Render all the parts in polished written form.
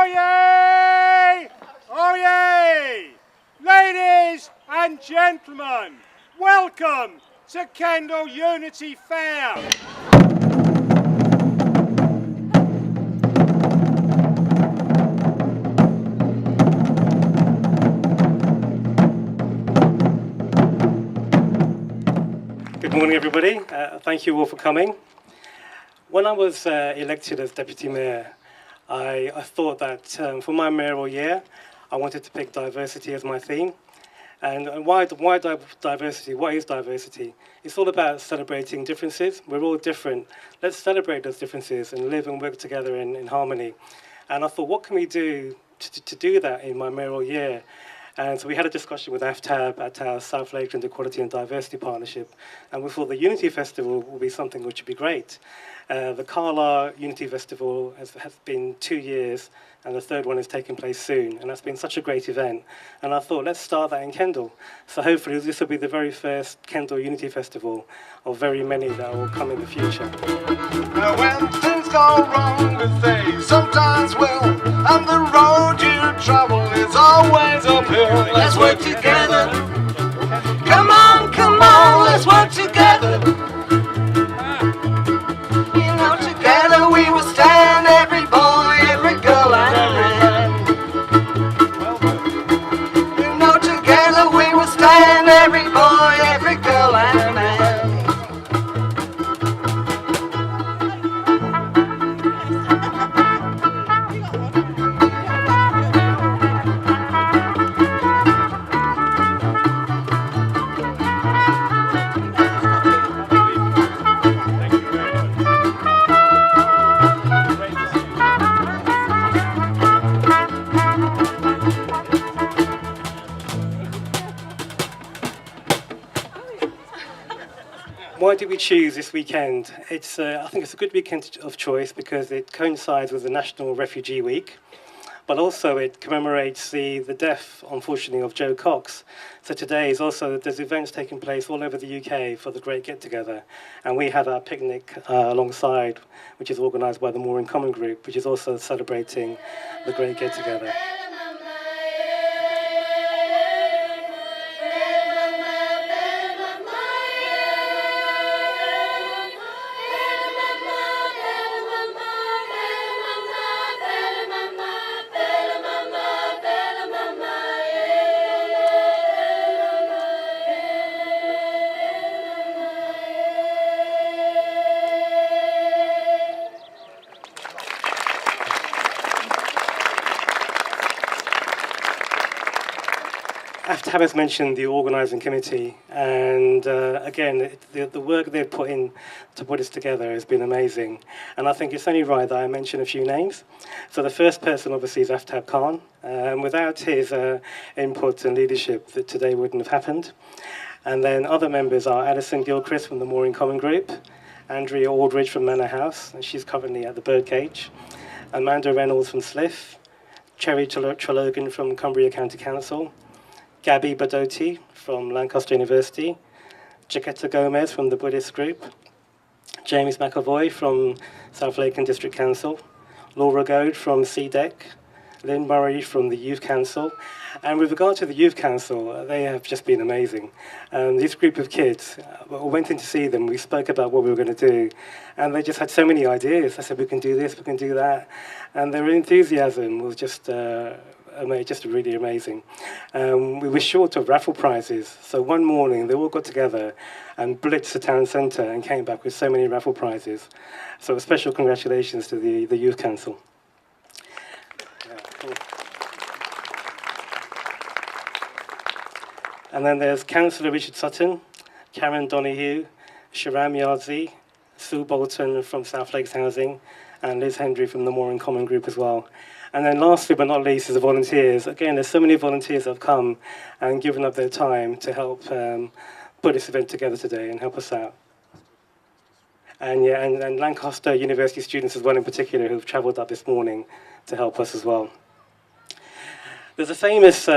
Oyez! Oyez! Ladies and gentlemen, welcome to Kendal Unity Fair. Good morning, everybody. Thank you all for coming. When I was elected as Deputy Mayor, I thought that for my mayoral year, I wanted to pick diversity as my theme. And why diversity? What is diversity? It's all about celebrating differences. We're all different. Let's celebrate those differences and live and work together in harmony. And I thought, what can we do to do that in my mayoral year? And so we had a discussion with AFTAB at our South Lakeland Equality and Diversity Partnership, and we thought the Unity Festival will be something which would be great. The Cllr Unity Festival has been 2 years, and the third one is taking place soon, and that's been such a great event. And I thought, let's start that in Kendal. So hopefully this will be the very first Kendal Unity Festival of very many that will come in the future. Now when things go wrong, we say sometimes will, and the road you travel is always uphill. Let's work together. Come on, let's work together. You know, together we will stand, every boy, every girl and man. You know, together we will stand, every boy, every girl and man. Why did we choose this weekend? I think it's a good weekend of choice because it coincides with the National Refugee Week, but also it commemorates the death, unfortunately, of Joe Cox. So today is also, there's events taking place all over the UK for the Great Get Together, and we had our picnic alongside, which is organised by the More in Common group, which is also celebrating the Great Get Together. AFTAB has mentioned the organising committee, and again, the work they've put in to put this together has been amazing. And I think it's only right that I mention a few names. So the first person, obviously, is AFTAB Khan. Without his input and leadership, that today wouldn't have happened. And then other members are Alison Gilchrist from the More in Common group, Andrea Aldridge from Manor House, and she's currently at the Birdcage, Amanda Reynolds from Sliff, Cherry Trologan from Cumbria County Council, Gabby Badotti from Lancaster University, Jaquetta Gomez from the Buddhist group, James McAvoy from South Lakeland District Council, Laura Goad from CDEC, Lynn Murray from the Youth Council. And with regard to the Youth Council, they have just been amazing. This group of kids, we went in to see them, we spoke about what we were going to do, and they just had so many ideas. They said, we can do this, we can do that. And their enthusiasm was just really amazing. We were short of raffle prizes, so one morning they all got together and blitzed the town centre and came back with so many raffle prizes. So a special congratulations to the Youth Council. Yeah, cool. And then there's Councillor Richard Sutton, Karen Donahue, Sharam Yardzi, Sue Bolton from South Lakes Housing, and Liz Hendry from the More in Common group as well. And then lastly but not least is the volunteers. Again, there's so many volunteers that have come and given up their time to help put this event together today and help us out. And yeah, and Lancaster University students as well in particular who've travelled up this morning to help us as well. There's a famous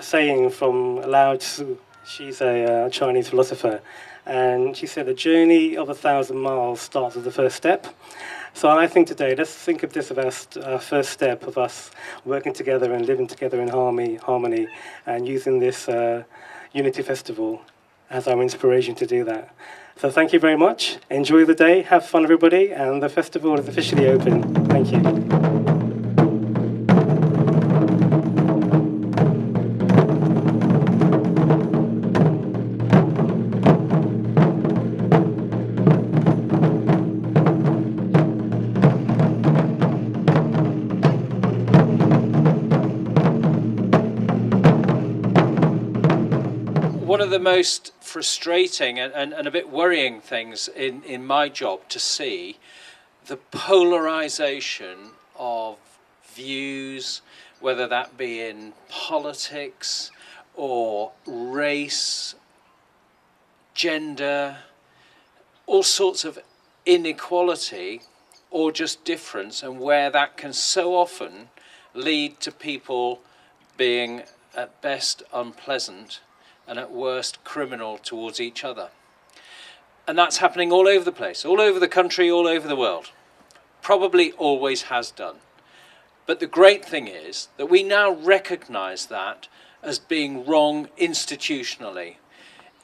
saying from Lao Tzu She's a Chinese philosopher, and she said the journey of 1,000 miles starts with the first step. So I think today, let's think of this as our first step of us working together and living together in harmony, and using this Unity Festival as our inspiration to do that. So thank you very much. Enjoy the day. Have fun, everybody. And the festival is officially open. Thank you. One of the most frustrating and a bit worrying things in my job to see the polarisation of views, whether that be in politics or race, gender, all sorts of inequality or just difference, and where that can so often lead to people being at best unpleasant and at worst criminal towards each other. And that's happening all over the place, all over the country, all over the world. Probably always has done. But the great thing is that we now recognise that as being wrong institutionally.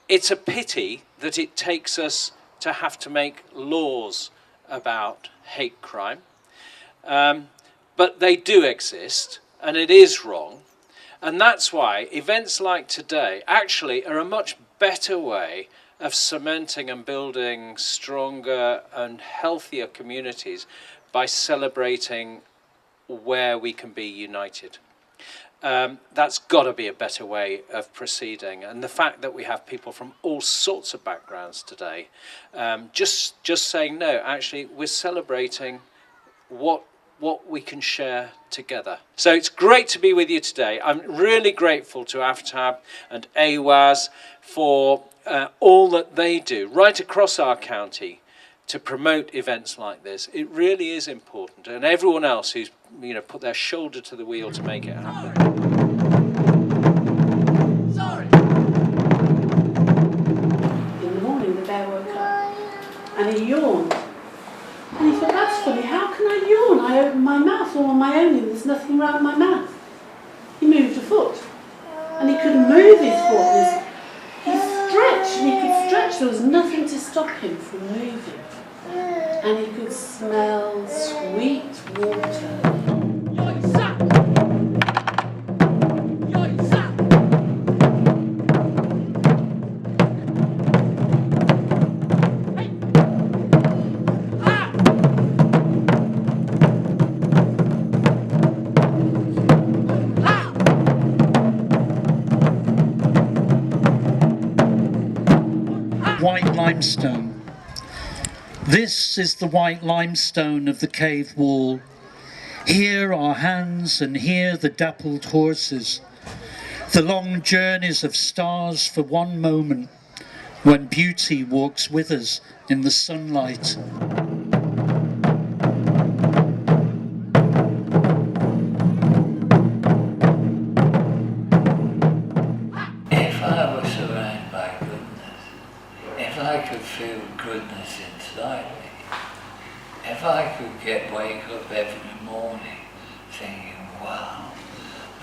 It's a pity that it takes us to have to make laws about hate crime. But they do exist, and it is wrong. And that's why events like today actually are a much better way of cementing and building stronger and healthier communities by celebrating where we can be united. That's got to be a better way of proceeding. And the fact that we have people from all sorts of backgrounds today, just saying, no, actually, we're celebrating what we can share together. So it's great to be with you today. I'm really grateful to AFTAB and AWAS for all that they do right across our county to promote events like this. It really is important, and everyone else who's put their shoulder to the wheel to make it happen. Sorry. In the morning the bear woke up and he yawned. And he thought, that's funny, how can I yawn? I open my mouth all on my own and there's nothing around my mouth. He moved a foot. And he couldn't move his foot. He stretched and he could stretch. There was nothing to stop him from moving. And he could smell sweet water. White limestone. This is the white limestone of the cave wall. Here our hands and here the dappled horses. The long journeys of stars for one moment when beauty walks with us in the sunlight. If I was surrounded by goodness, if I could feel goodness inside me, if I could wake up every morning thinking, wow,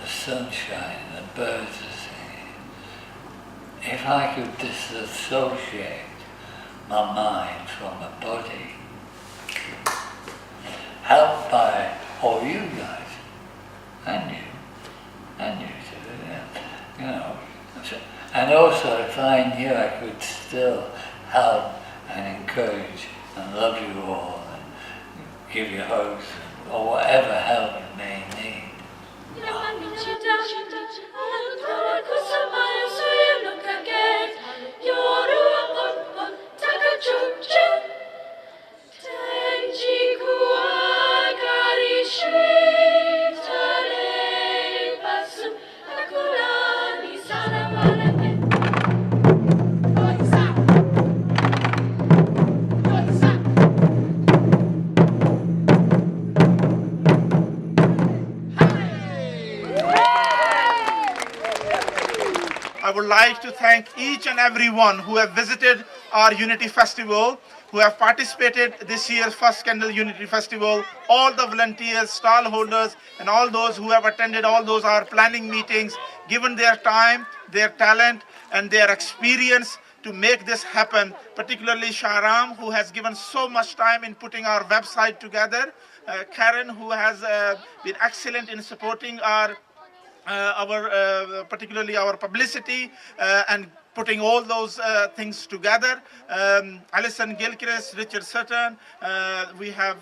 the sun's shining, the birds are singing, if I could disassociate my mind from my body, helped by all you guys, and you too, and also if I knew I could still help and encourage and love you all and give you hugs or whatever help you may need. to thank each and everyone who have visited our Unity Festival, who have participated this year's first Kendal Unity Festival, all the volunteers, stallholders, and all those who have attended all those our planning meetings, given their time, their talent, and their experience to make this happen, particularly Shahram, who has given so much time in putting our website together, Karen, who has been excellent in supporting particularly our publicity and putting all those things together. Alison Gilchrist, Richard Sutton, we have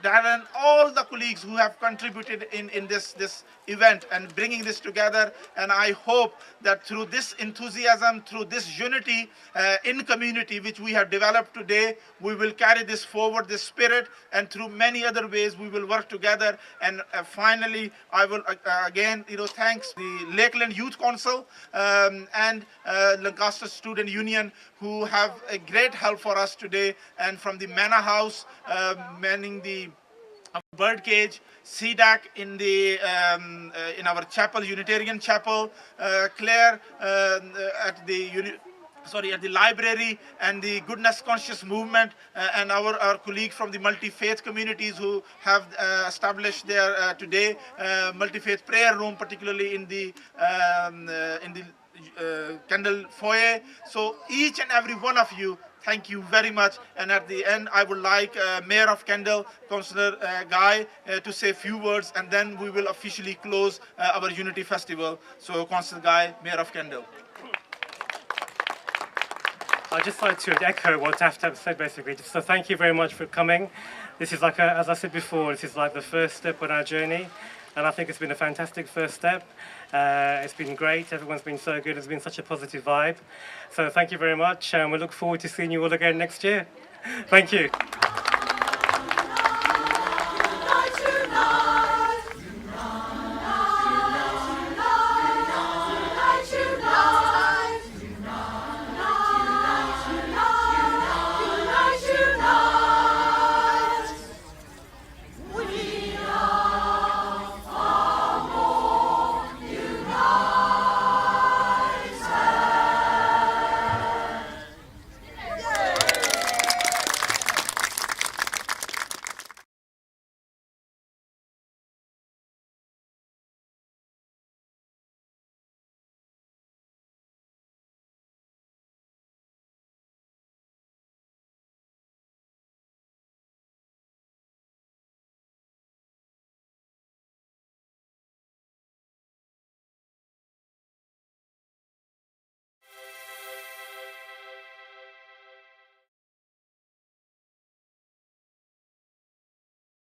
Darren, all the colleagues who have contributed in this event and bringing this together. And I hope that through this enthusiasm, through this unity in community which we have developed today, we will carry this forward, this spirit, and through many other ways we will work together. And finally, I will again thanks the Lakeland Youth Council and Lancaster Student Union, who have a great help for us today, and from the Manor House, manning the Birdcage, CDAC in the in our chapel, Unitarian Chapel, Claire at the library, and the Goodness Conscious Movement, and our colleague from the multi-faith communities who have established their today multi-faith prayer room, particularly in the Kendal foyer. So each and every one of you, thank you very much. And at the end, I would like Mayor of Kendal, Cllr Guy, to say a few words, and then we will officially close our Unity Festival. So Cllr Guy, Mayor of Kendal. I'd just like to echo what Aftab said, basically. So thank you very much for coming. This is like, as I said before, this is like the first step on our journey. And I think it's been a fantastic first step. It's been great. Everyone's been so good. It's been such a positive vibe. So thank you very much. And we look forward to seeing you all again next year. Thank you.